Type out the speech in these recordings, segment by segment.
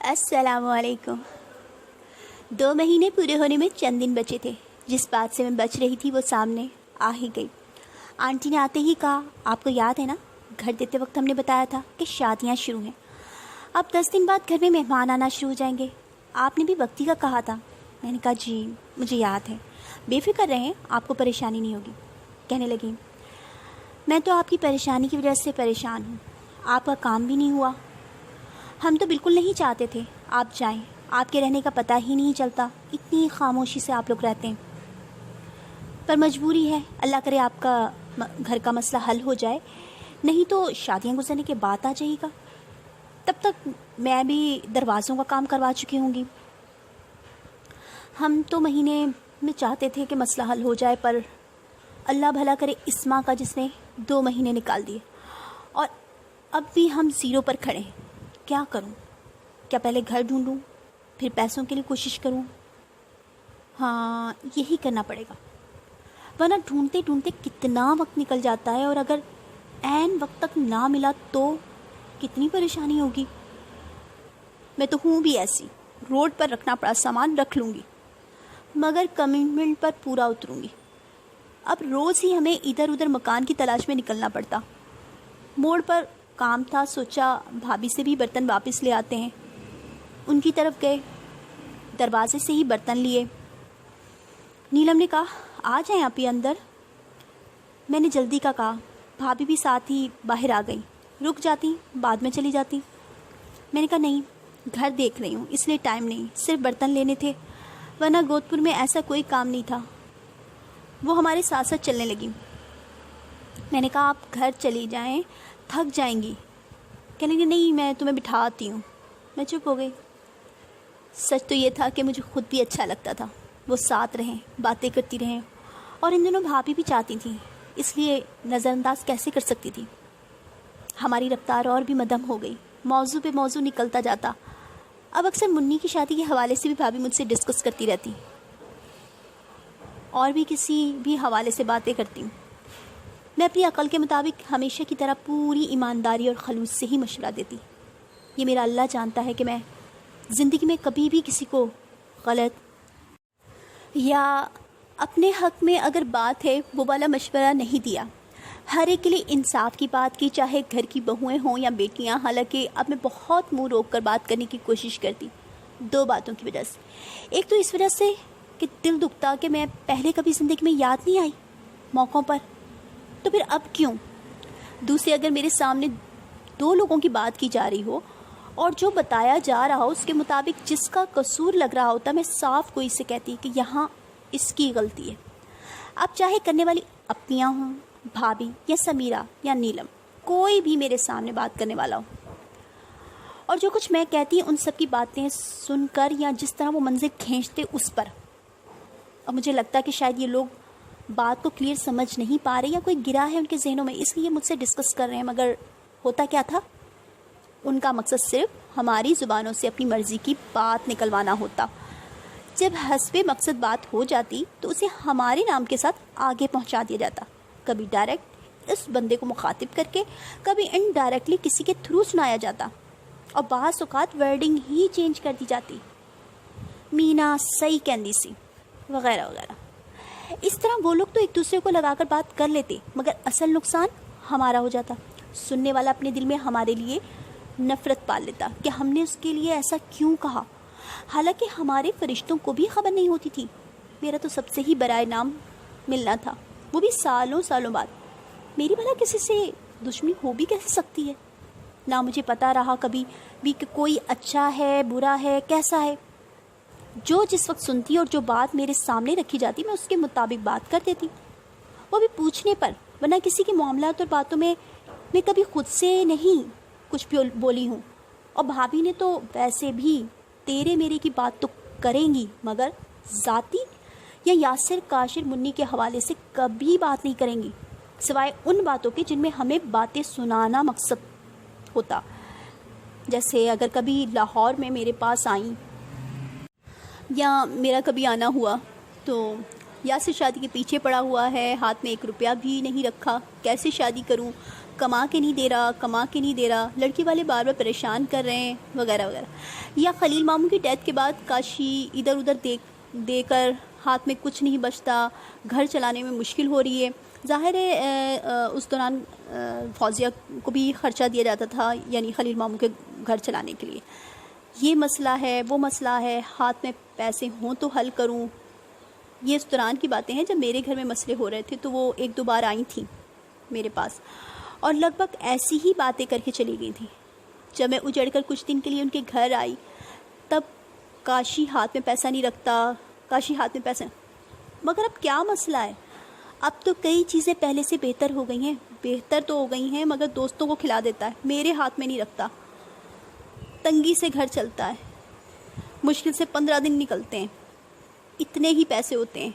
السلام علیکم۔ 2 مہینے پورے ہونے میں چند دن بچے تھے۔ جس بات سے میں بچ رہی تھی وہ سامنے آ ہی گئی۔ آنٹی نے آتے ہی کہا، آپ کو یاد ہے نا، گھر دیتے وقت ہم نے بتایا تھا کہ شادیاں شروع ہیں، اب 10 دن بعد گھر میں مہمان آنا شروع ہو جائیں گے، آپ نے بھی وقتی کا کہا تھا۔ میں نے کہا جی مجھے یاد ہے، بے فکر رہیں، آپ کو پریشانی نہیں ہوگی۔ کہنے لگی، میں تو آپ کی پریشانی کی وجہ سے پریشان ہوں، آپ کا کام بھی نہیں ہوا۔ ہم تو بالکل نہیں چاہتے تھے آپ جائیں، آپ کے رہنے کا پتہ ہی نہیں چلتا، اتنی خاموشی سے آپ لوگ رہتے ہیں، پر مجبوری ہے، اللہ کرے آپ کا گھر کا مسئلہ حل ہو جائے، نہیں تو شادیاں گزرنے کے بعد آ جائے گا، تب تک میں بھی دروازوں کا کام کروا چکی ہوں گی۔ ہم تو مہینے میں چاہتے تھے کہ مسئلہ حل ہو جائے، پر اللہ بھلا کرے اسما کا جس نے 2 مہینے نکال دیے، اور اب بھی ہم زیرو پر کھڑے ہیں۔ کیا کروں؟ کیا پہلے گھر ڈھونڈوں پھر پیسوں کے لیے کوشش کروں؟ ہاں یہی کرنا پڑے گا، ورنہ ڈھونڈتے ڈھونڈتے کتنا وقت نکل جاتا ہے، اور اگر عین وقت تک نہ ملا تو کتنی پریشانی ہوگی۔ میں تو ہوں بھی ایسی، روڈ پر رکھنا پڑا سامان رکھ لوں گی، مگر کمٹمنٹ پر پورا اتروں گی۔ اب روز ہی ہمیں ادھر ادھر مکان کی تلاش میں نکلنا پڑتا۔ موڑ پر کام تھا، سوچا بھابھی سے بھی برتن واپس لے آتے ہیں، ان کی طرف گئے، دروازے سے ہی برتن لیے۔ نیلم نے کہا آ جائیں آپ ہی اندر، میں نے جلدی کا کہا، بھابھی بھی ساتھ ہی باہر آ گئی، رک جاتی بعد میں چلی جاتی۔ میں نے کہا نہیں، گھر دیکھ رہی ہوں اس لیے ٹائم نہیں، صرف برتن لینے تھے، ورنہ گودپور میں ایسا کوئی کام نہیں تھا۔ وہ ہمارے ساتھ ساتھ چلنے لگی۔ میں نے کہا آپ گھر چلی جائیں، تھک جائیں گی۔ کہنے لگی نہیں میں تمہیں بٹھا آتی ہوں۔ میں چپ ہو گئی۔ سچ تو یہ تھا کہ مجھے خود بھی اچھا لگتا تھا وہ ساتھ رہیں، باتیں کرتی رہیں، اور ان دنوں بھابھی بھی چاہتی تھیں، اس لیے نظر انداز کیسے کر سکتی تھی۔ ہماری رفتار اور بھی مدھم ہو گئی، موضوع پہ موضوع نکلتا جاتا۔ اب اکثر منی کی شادی کے حوالے سے بھی بھابھی مجھ سے ڈسکس کرتی رہتی، اور بھی کسی بھی حوالے سے باتیں کرتی ہوں۔ میں اپنی عقل کے مطابق ہمیشہ کی طرح پوری ایمانداری اور خلوص سے ہی مشورہ دیتی۔ یہ میرا اللہ جانتا ہے کہ میں زندگی میں کبھی بھی کسی کو غلط یا اپنے حق میں اگر بات ہے وہ والا مشورہ نہیں دیا۔ ہر ایک کے لیے انصاف کی بات کی، چاہے گھر کی بہویں ہوں یا بیٹیاں۔ حالانکہ اب میں بہت منہ روک کر بات کرنے کی کوشش کرتی، 2 باتوں کی وجہ سے۔ ایک تو اس وجہ سے کہ دل دکھتا کہ میں پہلے کبھی زندگی میں یاد نہیں آئی موقعوں پر، تو پھر اب کیوں؟ دوسرے، اگر میرے سامنے 2 لوگوں کی بات کی جا رہی ہو اور جو بتایا جا رہا ہو اس کے مطابق جس کا قصور لگ رہا ہوتا، میں صاف کوئی سے کہتی کہ یہاں اس کی غلطی ہے۔ اب چاہے کرنے والی اپنیاں ہوں، بھابھی یا سمیرہ یا نیلم، کوئی بھی میرے سامنے بات کرنے والا ہو، اور جو کچھ میں کہتی ان سب کی باتیں سن کر یا جس طرح وہ منظر کھینچتے اس پر، اور مجھے لگتا کہ شاید یہ لوگ بات کو کلیئر سمجھ نہیں پا رہے یا کوئی گرا ہے ان کے ذہنوں میں، اس لیے مجھ سے ڈسکس کر رہے ہیں، مگر ہوتا کیا تھا، ان کا مقصد صرف ہماری زبانوں سے اپنی مرضی کی بات نکلوانا ہوتا۔ جب حسب مقصد بات ہو جاتی تو اسے ہمارے نام کے ساتھ آگے پہنچا دیا جاتا، کبھی ڈائریکٹ اس بندے کو مخاطب کر کے، کبھی انڈائریکٹلی کسی کے تھرو سنایا جاتا، اور بعض اوقات ورڈنگ ہی چینج کر دی جاتی، مینا صحیح کہندی سی وغیرہ وغیرہ۔ اس طرح وہ لوگ تو ایک دوسرے کو لگا کر بات کر لیتے، مگر اصل نقصان ہمارا ہو جاتا۔ سننے والا اپنے دل میں ہمارے لیے نفرت پال لیتا کہ ہم نے اس کے لیے ایسا کیوں کہا، حالانکہ ہمارے فرشتوں کو بھی خبر نہیں ہوتی تھی۔ میرا تو سب سے ہی برائے نام ملنا تھا، وہ بھی سالوں سالوں بعد۔ میری بھلا کسی سے دشمنی ہو بھی کیسے سکتی ہے؟ نہ مجھے پتا رہا کبھی بھی کہ کوئی اچھا ہے برا ہے کیسا ہے۔ جو جس وقت سنتی اور جو بات میرے سامنے رکھی جاتی میں اس کے مطابق بات کر دیتی، وہ بھی پوچھنے پر، ورنہ کسی کے معاملات اور باتوں میں کبھی خود سے نہیں کچھ بھی بولی ہوں۔ اور بھابھی نے تو ویسے بھی تیرے میرے کی بات تو کریں گی، مگر ذاتی یا یاسر کاشر منی کے حوالے سے کبھی بات نہیں کریں گی، سوائے ان باتوں کے جن میں ہمیں باتیں سنانا مقصد ہوتا۔ جیسے اگر کبھی لاہور میں میرے پاس آئیں یا میرا کبھی آنا ہوا تو یاسر شادی کے پیچھے پڑا ہوا ہے، ہاتھ میں 1 روپیہ بھی نہیں رکھا، کیسے شادی کروں، کما کے نہیں دے رہا، لڑکی والے بار بار پریشان کر رہے ہیں وغیرہ وغیرہ. یا خلیل ماموں کی ڈیتھ کے بعد کاشی ادھر ادھر دے کر ہاتھ میں کچھ نہیں بچتا، گھر چلانے میں مشکل ہو رہی ہے. ظاہر ہے اس دوران فوزیہ کو بھی خرچہ دیا جاتا تھا، یعنی خلیل ماموں کے گھر چلانے کے لیے. یہ مسئلہ ہے، وہ مسئلہ ہے، ہاتھ میں پیسے ہوں تو حل کروں. یہ اس دوران کی باتیں ہیں جب میرے گھر میں مسئلے ہو رہے تھے، تو وہ ایک دو بار آئی تھیں میرے پاس اور لگ بھگ ایسی ہی باتیں کر کے چلی گئی تھیں. جب میں اجڑ کر کچھ دن کے لیے ان کے گھر آئی، تب کاشی ہاتھ میں پیسہ نہیں رکھتا، مگر اب کیا مسئلہ ہے؟ اب تو کئی چیزیں پہلے سے بہتر تو ہو گئی ہیں، مگر دوستوں کو کھلا دیتا ہے، میرے ہاتھ میں نہیں رکھتا. تنگی سے گھر چلتا ہے، مشکل سے 15 دن نکلتے ہیں، اتنے ہی پیسے ہوتے ہیں.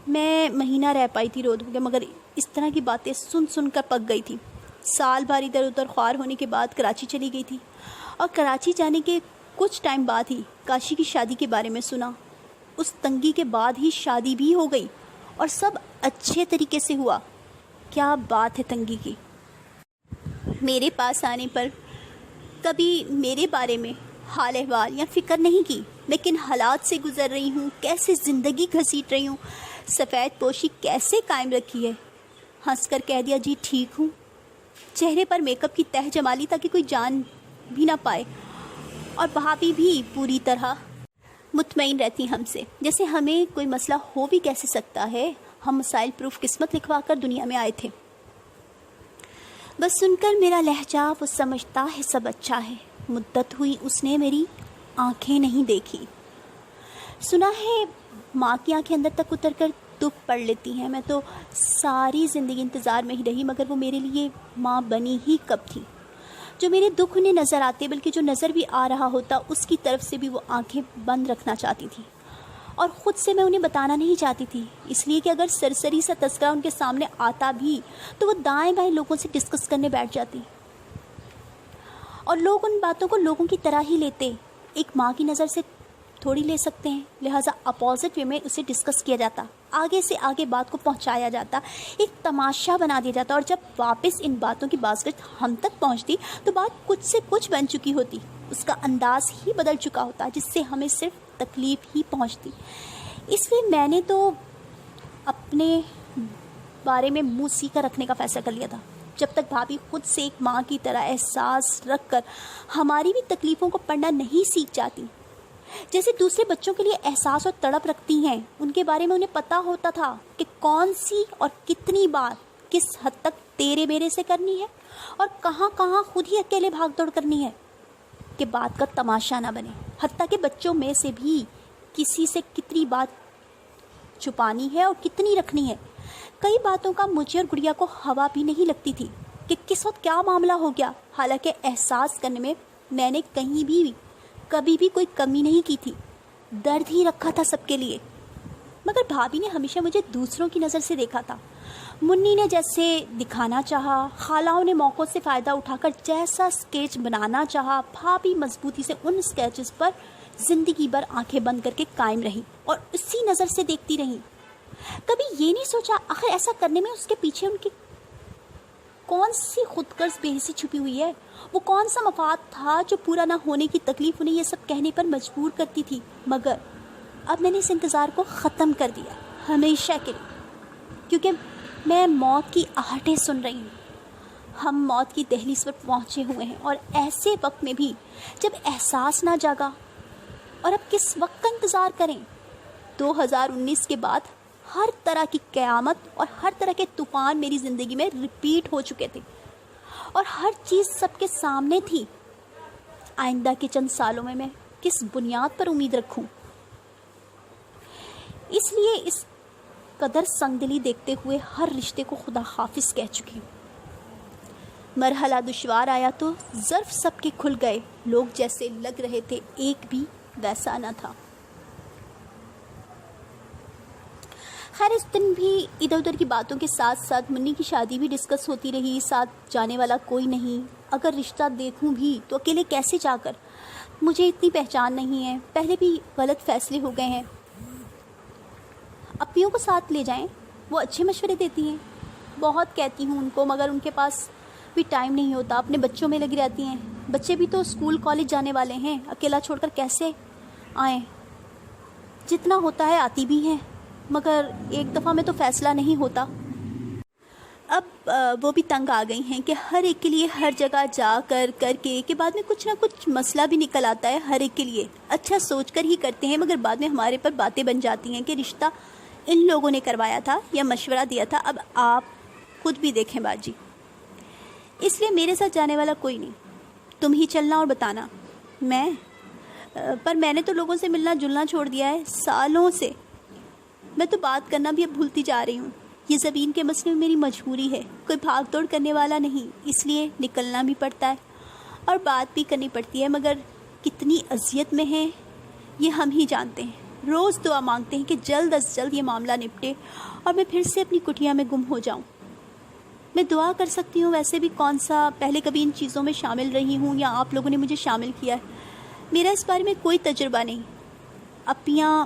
میں مہینہ رہ پائی تھی روڈ پہ، مگر اس طرح کی باتیں سن کر پک گئی تھی. سال بھر ادھر ادھر خوار ہونے کے بعد کراچی چلی گئی تھی، اور کراچی جانے کے کچھ ٹائم بعد ہی کاشی کی شادی کے بارے میں سنا. اس تنگی کے بعد ہی شادی بھی ہو گئی اور سب اچھے طریقے سے ہوا. کیا بات ہے تنگی کی. میرے پاس آنے پر کبھی میرے بارے میں حال احوال یا فکر نہیں کی، لیکن حالات سے گزر رہی ہوں، کیسے زندگی گھسیٹ رہی ہوں، سفید پوشی کیسے قائم رکھی ہے. ہنس کر کہہ دیا جی ٹھیک ہوں. چہرے پر میک اپ کی تہ جما لی تاکہ کوئی جان بھی نہ پائے، اور بھابھی بھی پوری طرح مطمئن رہتی ہم سے، جیسے ہمیں کوئی مسئلہ ہو بھی کیسے سکتا ہے. ہم مسائل پروف قسمت لکھوا کر دنیا میں آئے تھے. بس سن کر میرا لہجہ، وہ سمجھتا ہے سب اچھا ہے. مدت ہوئی اس نے میری آنکھیں نہیں دیکھی. سنا ہے ماں کی آنکھیں اندر تک اتر کر دکھ پڑ لیتی ہیں. میں تو ساری زندگی انتظار میں ہی رہی، مگر وہ میرے لیے ماں بنی ہی کب تھی. جو میرے دکھ انہیں نظر آتے، بلکہ جو نظر بھی آ رہا ہوتا، اس کی طرف سے بھی وہ آنکھیں بند رکھنا چاہتی تھی، اور خود سے میں انہیں بتانا نہیں چاہتی تھی، اس لیے کہ اگر سرسری سا تذکرہ ان کے سامنے آتا بھی تو وہ دائیں بائیں لوگوں سے ڈسکس کرنے بیٹھ جاتی، اور لوگ ان باتوں کو لوگوں کی طرح ہی لیتے. ایک ماں کی نظر سے تھوڑی لے سکتے ہیں، لہٰذا اپوزٹ وے میں اسے ڈسکس کیا جاتا، آگے سے آگے بات کو پہنچایا جاتا، ایک تماشا بنا دیا جاتا. اور جب واپس ان باتوں کی باسکٹ ہم تک پہنچتی تو بات کچھ سے کچھ بن چکی ہوتی، اس کا انداز ہی بدل چکا ہوتا، جس سے ہمیں صرف تکلیف ہی پہنچتی. اس لیے میں نے تو اپنے بارے میں منہ سیکھا رکھنے کا فیصلہ کر لیا تھا، جب تک بھابھی خود سے ایک ماں کی طرح احساس رکھ کر ہماری بھی تکلیفوں کو پڑھنا نہیں سیکھ جاتی. جیسے دوسرے بچوں کے لیے احساس اور تڑپ رکھتی ہیں، ان کے بارے میں انہیں پتہ ہوتا تھا کہ کون سی اور کتنی بات کس حد تک تیرے میرے سے کرنی ہے، اور کہاں کہاں خود ہی اکیلے بھاگ دوڑ کرنی ہے، کہ بات کا تماشا نہ بنے. حتیٰ کہ بچوں میں سے بھی کسی سے کتنی بات چھپانی ہے اور کتنی رکھنی ہے. کئی باتوں کا مجھے اور گڑیا کو ہوا بھی نہیں لگتی تھی کہ کس وقت کیا معاملہ ہو گیا، حالانکہ احساس کرنے میں نے کہیں بھی کبھی بھی کوئی کمی نہیں کی تھی، درد ہی رکھا تھا سب کے لیے. مگر بھابھی نے ہمیشہ مجھے دوسروں کی نظر سے دیکھا تھا. منی نے جیسے دکھانا چاہا، خالاؤں نے موقعوں سے فائدہ اٹھا کر جیسا اسکیچ بنانا چاہا، بھابھی مضبوطی سے ان اسکیچز پر زندگی بھر آنکھیں بند کر کے قائم رہی اور اسی نظر سے دیکھتی رہی. کبھی یہ نہیں سوچا آخر ایسا کرنے میں اس کے پیچھے ان کی کون سی خود غرض بے حسی چھپی ہوئی ہے، وہ کون سا مفاد تھا جو پورا نہ ہونے کی تکلیف انہیں یہ سب کہنے پر مجبور کرتی تھی. مگر اب میں نے اس انتظار کو ختم کر دیا ہمیشہ کے لیے، کیونکہ میں موت کی آہٹیں سن رہی ہوں. ہم موت کی دہلیز پر پہنچے ہوئے ہیں، اور ایسے وقت میں بھی جب احساس نہ جاگا. اور اب کس وقت کا انتظار کریں؟ 2019 کے بعد ہر طرح کی قیامت اور ہر طرح کے طوفان میری زندگی میں ریپیٹ ہو چکے تھے، اور ہر چیز سب کے سامنے تھی. آئندہ کے چند سالوں میں کس بنیاد پر امید رکھوں؟ اس لیے اس قدر سنگ دلی دیکھتے ہوئے ہر رشتے کو خدا حافظ کہہ چکی ہوں. مرحلہ دشوار آیا تو ظرف سب کے کھل گئے، لوگ جیسے لگ رہے تھے ایک بھی ویسا نہ تھا. خیر اس دن بھی ادھر ادھر کی باتوں کے ساتھ ساتھ منی کی شادی بھی ڈسکس ہوتی رہی. ساتھ جانے والا کوئی نہیں، اگر رشتہ دیکھوں بھی تو اکیلے کیسے جا کر؟ مجھے اتنی پہچان نہیں ہے، پہلے بھی غلط فیصلے ہو گئے ہیں. اپیوں کو ساتھ لے جائیں، وہ اچھے مشورے دیتی ہیں. بہت کہتی ہوں ان کو، مگر ان کے پاس بھی ٹائم نہیں ہوتا، اپنے بچوں میں لگی رہتی ہیں. بچے بھی تو اسکول کالج جانے والے ہیں، اکیلا چھوڑ کر کیسے آئیں. جتنا ہوتا ہے آتی بھی ہیں، مگر ایک دفعہ میں تو فیصلہ نہیں ہوتا. اب وہ بھی تنگ آ گئی ہیں کہ ہر ایک کے لیے ہر جگہ جا کر کے بعد میں کچھ نہ کچھ مسئلہ بھی نکل آتا ہے. ہر ایک کے لیے اچھا سوچ کر ہی کرتے ہیں، مگر بعد میں ہمارے پر باتیں بن جاتی ہیں کہ رشتہ ان لوگوں نے کروایا تھا یا مشورہ دیا تھا. اب آپ خود بھی دیکھیں باجی. اس لیے میرے ساتھ جانے والا کوئی نہیں، تم ہی چلنا اور بتانا. میں نے تو لوگوں سے ملنا جلنا چھوڑ دیا ہے سالوں سے. میں تو بات کرنا بھی اب بھولتی جا رہی ہوں. یہ زبین کے مسئلے میں میری مجبوری ہے، کوئی بھاگ دوڑ کرنے والا نہیں، اس لیے نکلنا بھی پڑتا ہے اور بات بھی کرنی پڑتی ہے. مگر کتنی اذیت میں ہیں یہ ہم ہی جانتے ہیں. روز دعا مانگتے ہیں کہ جلد از جلد یہ معاملہ نپٹے اور میں پھر سے اپنی کٹھیا میں گم ہو جاؤں. میں دعا کر سکتی ہوں، ویسے بھی کون سا پہلے کبھی ان چیزوں میں شامل رہی ہوں یا آپ لوگوں نے مجھے شامل کیا ہے. میرا اس بارے میں کوئی تجربہ نہیں. اپیاں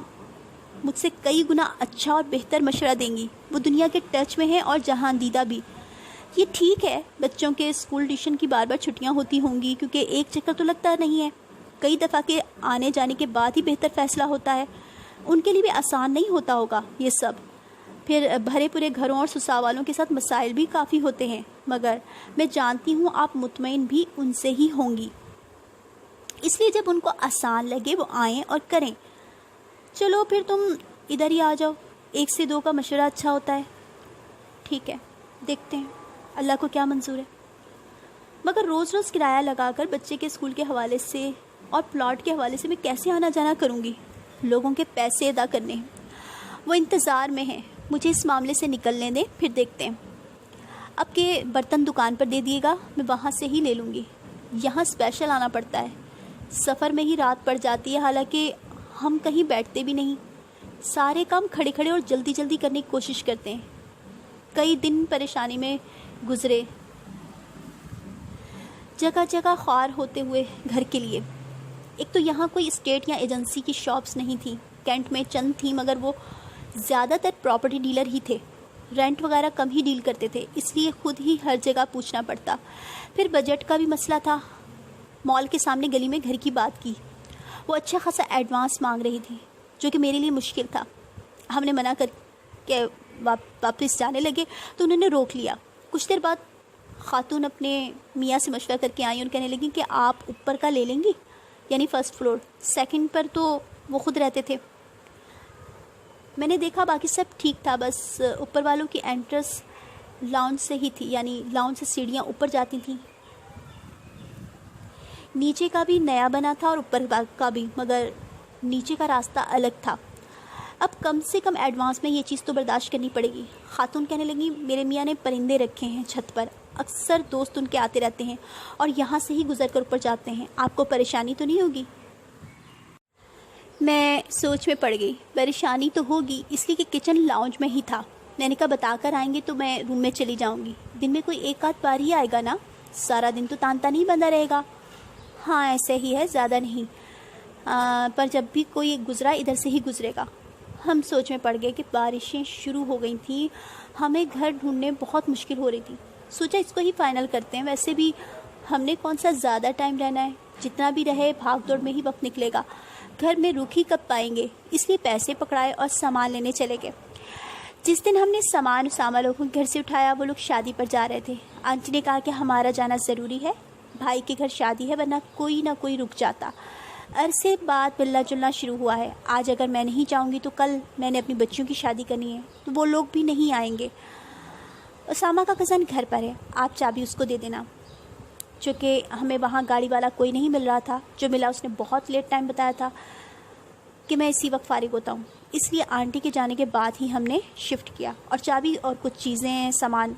مجھ سے کئی گنا اچھا اور بہتر مشورہ دیں گی. وہ دنیا کے ٹچ میں ہیں اور جہاں دیدہ بھی. یہ ٹھیک ہے بچوں کے اسکول ٹیوشن کی بار بار چھٹیاں ہوتی ہوں گی، کیونکہ ایک چکر تو لگتا نہیں ہے، کئی دفعہ کے آنے جانے کے بعد ہی بہتر فیصلہ ہوتا ہے. ان کے لیے بھی آسان نہیں ہوتا ہوگا یہ سب. پھر بھرے پورے گھروں اور سسراوالوں کے ساتھ مسائل بھی کافی ہوتے ہیں، مگر میں جانتی ہوں آپ مطمئن بھی ان سے ہی ہوں گی. اس لیے جب ان کو آسان لگے وہ آئیں اور کریں. چلو پھر تم ادھر ہی آ جاؤ، 1 سے 2 کا مشورہ اچھا ہوتا ہے. ٹھیک ہے، دیکھتے ہیں اللہ کو کیا منظور ہے. مگر روز روز کرایہ لگا کر بچے کے اسکول کے حوالے سے اور پلاٹ کے حوالے سے میں کیسے آنا جانا کروں گی؟ لوگوں کے پیسے ادا کرنے ہیں، وہ انتظار میں ہیں. مجھے اس معاملے سے نکلنے دیں، پھر دیکھتے ہیں. اب کے برتن دکان پر دے دیے گا، میں وہاں سے ہی لے لوں گی. یہاں اسپیشل آنا پڑتا ہے، سفر میں ہی رات پڑ جاتی ہے، حالانکہ ہم کہیں بیٹھتے بھی نہیں. سارے کام کھڑے کھڑے اور جلدی جلدی کرنے کی کوشش کرتے ہیں. کئی دن پریشانی میں گزرے، جگہ جگہ خوار ہوتے ہوئے گھر کے لیے. ایک تو یہاں کوئی اسٹیٹ یا ایجنسی کی شاپس نہیں تھیں. کینٹ میں چند تھیں، مگر وہ زیادہ تر پراپرٹی ڈیلر ہی تھے. رینٹ وغیرہ کم ہی ڈیل کرتے تھے، اس لیے خود ہی ہر جگہ پوچھنا پڑتا. پھر بجٹ کا بھی مسئلہ تھا. مال کے سامنے گلی میں گھر کی بات کی. وہ اچھا خاصا ایڈوانس مانگ رہی تھی، جو کہ میرے لیے مشکل تھا. ہم نے منع کر کے واپس جانے لگے تو انہوں نے روک لیا. کچھ دیر بعد خاتون اپنے میاں سے مشورہ کر کے آئیں اور کہنے لگیں کہ آپ اوپر کا لے لیں گی، یعنی فرسٹ فلور. سیکنڈ پر تو وہ خود رہتے تھے. میں نے دیکھا باقی سب ٹھیک تھا، بس اوپر والوں کی انٹرس لاؤنج سے ہی تھی، یعنی لاؤنج سے سیڑھیاں اوپر جاتی تھیں. نیچے کا بھی نیا بنا تھا اور اوپر کا بھی، مگر نیچے کا راستہ الگ تھا. اب کم سے کم ایڈوانس میں یہ چیز تو برداشت کرنی پڑے گی. خاتون کہنے لگی میرے میاں نے پرندے رکھے ہیں چھت پر، اکثر دوست ان کے آتے رہتے ہیں اور یہاں سے ہی گزر کر اوپر جاتے ہیں. آپ کو پریشانی تو نہیں ہوگی؟ میں سوچ میں پڑ گئی. پریشانی تو ہوگی، اس لیے کہ کچن لاؤنج میں ہی تھا. میں نے کہا بتا کر آئیں گے تو میں روم میں چلی جاؤں گی. دن میں کوئی 1 آدھ بار ہی آئے گا نا، سارا دن تو تانتا نہیں بندھا رہے گا. ہاں ایسے ہی ہے، زیادہ نہیں، پر جب بھی کوئی گزرا ادھر سے ہی گزرے گا. ہم سوچ میں پڑ گئے کہ بارشیں شروع ہو گئی تھیں، ہمیں گھر ڈھونڈنے بہت مشکل ہو رہی تھی. سوچا اس کو ہی فائنل کرتے ہیں. ویسے بھی ہم نے کون سا زیادہ ٹائم رہنا ہے، جتنا بھی رہے بھاگ دوڑ میں ہی وقت نکلے گا. گھر میں رک ہی کب پائیں گے، اس لیے پیسے پکڑائے اور سامان لینے چلے گئے. جس دن ہم نے سامان اسامہ لوگوں کے گھر سے اٹھایا، وہ لوگ شادی پر جا رہے تھے. آنٹی نے کہا کہ ہمارا جانا ضروری ہے، بھائی کے گھر شادی ہے، ورنہ کوئی نہ کوئی رک جاتا. عرصے بعد ملنا جلنا شروع ہوا ہے. آج اگر میں نہیں جاؤں گی تو کل میں نے اپنی بچیوں کی شادی کرنی ہے، تو وہ لوگ بھی نہیں آئیں گے. اسامہ کا کزن گھر پر ہے، آپ چابی اس کو دے دینا. چونکہ ہمیں وہاں گاڑی والا کوئی نہیں مل رہا تھا، جو ملا اس نے بہت لیٹ ٹائم بتایا تھا کہ میں اسی وقت فارغ ہوتا ہوں. اس لیے آنٹی کے جانے کے بعد ہی ہم نے شفٹ کیا. اور چابی اور کچھ چیزیں سامان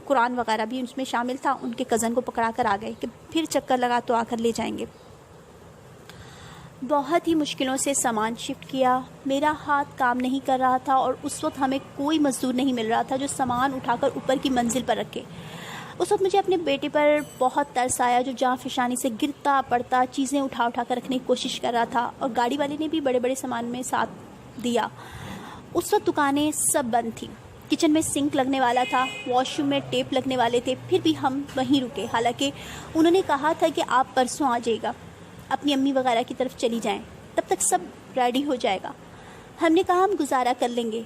قرآن وغیرہ بھی اس میں شامل تھا. ان کے کزن کو پکڑا کر آ گئے کہ پھر چکر لگا تو آ کر لے جائیں گے. بہت ہی مشکلوں سے سامان شفٹ کیا. میرا ہاتھ کام نہیں کر رہا تھا اور اس وقت ہمیں کوئی مزدور نہیں مل رہا تھا جو سامان اٹھا کر اوپر کی منزل پر رکھے. اس وقت مجھے اپنے بیٹے پر بہت ترس آیا، جو جاں فشانی سے گرتا پڑتا چیزیں اٹھا کر رکھنے کی کوشش کر رہا تھا. اور گاڑی والے نے بھی بڑے بڑے سامان میں ساتھ دیا. اس وقت دکانیں سب بند تھیں. کچن میں سنک لگنے والا تھا، واش روم میں ٹیپ لگنے والے تھے، پھر بھی ہم وہیں رکے، حالانکہ انہوں نے کہا تھا کہ آپ پرسوں آ جائے گا، اپنی امی وغیرہ کی طرف چلی جائیں، تب تک سب ریڈی ہو جائے گا۔ ہم نے کہا ہم گزارا کر لیں گے،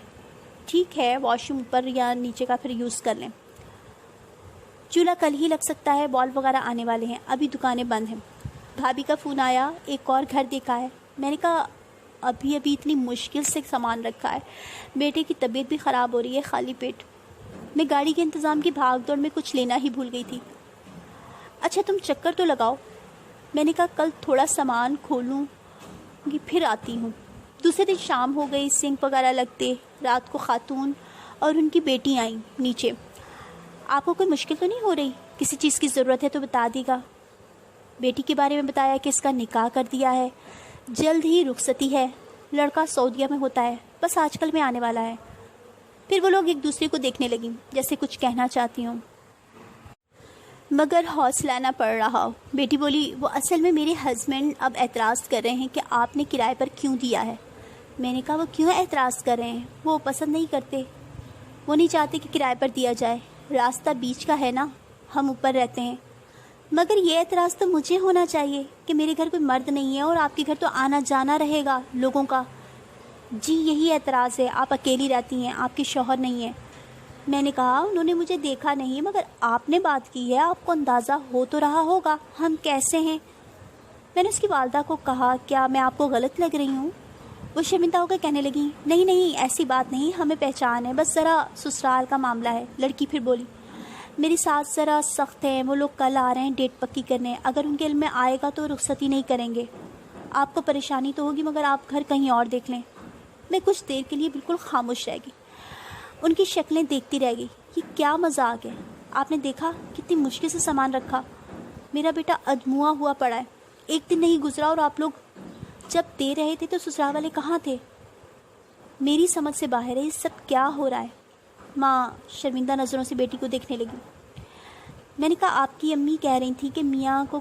ٹھیک ہے، واش روم اوپر یا نیچے کا پھر یوز کر لیں، چولہا کل ہی لگ سکتا ہے، بال وغیرہ آنے والے ہیں، ابھی دکانیں بند ہیں۔ بھابھی کا فون آیا، ایک اور گھر دیکھا ہے۔ میں نے کہا ابھی اتنی مشکل سے سامان رکھا ہے، بیٹے کی طبیعت بھی خراب ہو رہی ہے، خالی پیٹ میں گاڑی کے انتظام کی بھاگ دوڑ میں کچھ لینا ہی بھول گئی تھی۔ اچھا تم چکر تو لگاؤ۔ میں نے کہا کل تھوڑا سامان کھولوں گی پھر آتی ہوں۔ دوسرے دن شام ہو گئی، سنک وغیرہ لگتے، رات کو خاتون اور ان کی بیٹی آئیں نیچے۔ آپ کو کوئی مشکل تو نہیں ہو رہی؟ کسی چیز کی ضرورت ہے تو بتا دی گا۔ بیٹی کے بارے میں بتایا کہ اس کا نکاح کر دیا ہے، جلد ہی رخصتی ہے، لڑکا سعودیہ میں ہوتا ہے، بس آج کل میں آنے والا ہے۔ پھر وہ لوگ ایک دوسرے کو دیکھنے لگیں جیسے کچھ کہنا چاہتی ہوں، مگر حوصلہ نہ پڑ رہا۔ بیٹی بولی وہ اصل میں میرے ہسبینڈ اب اعتراض کر رہے ہیں کہ آپ نے کرائے پر کیوں دیا ہے۔ میں نے کہا وہ کیوں اعتراض کر رہے ہیں؟ وہ پسند نہیں کرتے، وہ نہیں چاہتے کہ کرائے پر دیا جائے، راستہ بیچ کا ہے نا، ہم اوپر رہتے ہیں۔ مگر یہ اعتراض تو مجھے ہونا چاہیے کہ میرے گھر کوئی مرد نہیں ہے اور آپ کے گھر تو آنا جانا رہے گا لوگوں کا۔ جی یہی اعتراض ہے، آپ اکیلی رہتی ہیں، آپ کے شوہر نہیں ہیں۔ میں نے کہا انہوں نے مجھے دیکھا نہیں، مگر آپ نے بات کی ہے، آپ کو اندازہ ہو تو رہا ہوگا ہم کیسے ہیں۔ میں نے اس کی والدہ کو کہا کیا میں آپ کو غلط لگ رہی ہوں؟ وہ شرمندہ ہو کر کہنے لگی نہیں ایسی بات نہیں، ہمیں پہچان ہے، بس ذرا سسرال کا معاملہ ہے۔ لڑکی پھر بولی میری ساس ذرا سخت ہیں، وہ لوگ کل آ رہے ہیں ڈیٹ پکی کرنے، اگر ان کے علم میں آئے گا تو رخصتی نہیں کریں گے۔ آپ کو پریشانی تو ہوگی مگر آپ گھر کہیں اور دیکھ لیں۔ میں کچھ دیر کے لیے بالکل خاموش رہ گئی، ان کی شکلیں دیکھتی رہ گئی۔ یہ کیا مذاق ہے؟ آپ نے دیکھا کتنی مشکل سے سامان رکھا، میرا بیٹا ادموا ہوا پڑا ہے، ایک دن نہیں گزرا اور آپ لوگ جب دے رہے تھے تو سسرال والے کہاں تھے؟ میری سمجھ سے باہر ہے، یہ سب کیا ہو رہا ہے؟ ماں شرمندہ نظروں سے بیٹی کو دیکھنے لگی۔ میں نے کہا آپ کی امی کہہ رہی تھی کہ میاں کو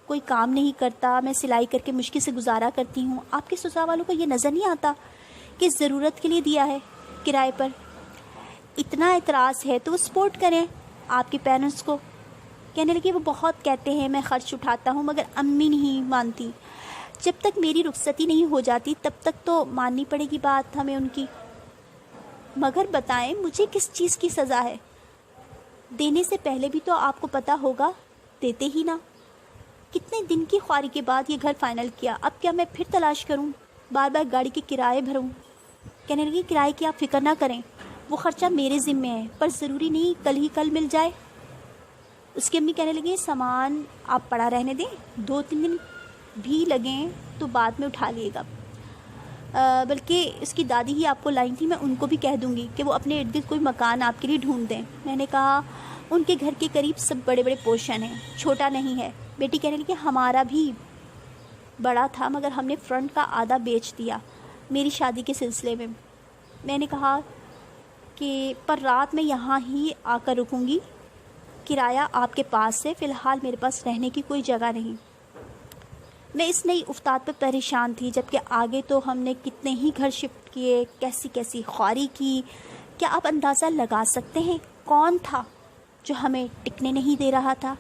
کوئی کام نہیں کرتا، میں سلائی کر کے مشکل سے گزارا کرتی ہوں، آپ کے سسرال والوں کو یہ نظر نہیں آتا کہ ضرورت کے لیے دیا ہے کرائے پر؟ اتنا اعتراض ہے تو وہ سپورٹ کریں آپ کے پیرنٹس کو۔ کہنے لگے وہ بہت کہتے ہیں میں خرچ اٹھاتا ہوں مگر امی نہیں مانتی، جب تک میری رخصتی نہیں ہو جاتی تب تک تو ماننی پڑے گی بات ہمیں ان کی۔ مگر بتائیں مجھے کس چیز کی سزا ہے؟ دینے سے پہلے بھی تو آپ کو پتا ہوگا، دیتے ہی نہ۔ کتنے دن کی خواری کے بعد یہ گھر فائنل کیا، اب کیا میں پھر تلاش کروں، بار بار گاڑی کے کرائے بھروں؟ کہنے لگی کرائے کی آپ فکر نہ کریں، وہ خرچہ میرے ذمے ہے، پر ضروری نہیں کل ہی کل مل جائے۔ اس کی امی کہنے لگی سامان آپ پڑا رہنے دیں، 2-3 دن بھی لگیں تو بعد میں اٹھا لیے گا، بلکہ اس کی دادی ہی آپ کو لائی تھی، میں ان کو بھی کہہ دوں گی کہ وہ اپنے ارد گرد کوئی مکان آپ کے لیے ڈھونڈ دیں۔ میں نے کہا ان کے گھر کے قریب سب بڑے بڑے پورشن ہیں، چھوٹا نہیں ہے۔ بیٹی کہنے لگی ہمارا بھی بڑا تھا مگر ہم نے فرنٹ کا آدھا بیچ دیا میری شادی کے سلسلے میں۔ میں نے کہا کہ پر رات میں یہاں ہی آ کر رکوں گی، کرایہ آپ کے پاس ہے، فی الحال میرے پاس رہنے کی کوئی جگہ نہیں۔ میں اس نئی افتاد پر پریشان تھی، جبکہ آگے تو ہم نے کتنے ہی گھر شفٹ کیے، کیسی کیسی خواری کی۔ کیا آپ اندازہ لگا سکتے ہیں کون تھا جو ہمیں ٹکنے نہیں دے رہا تھا؟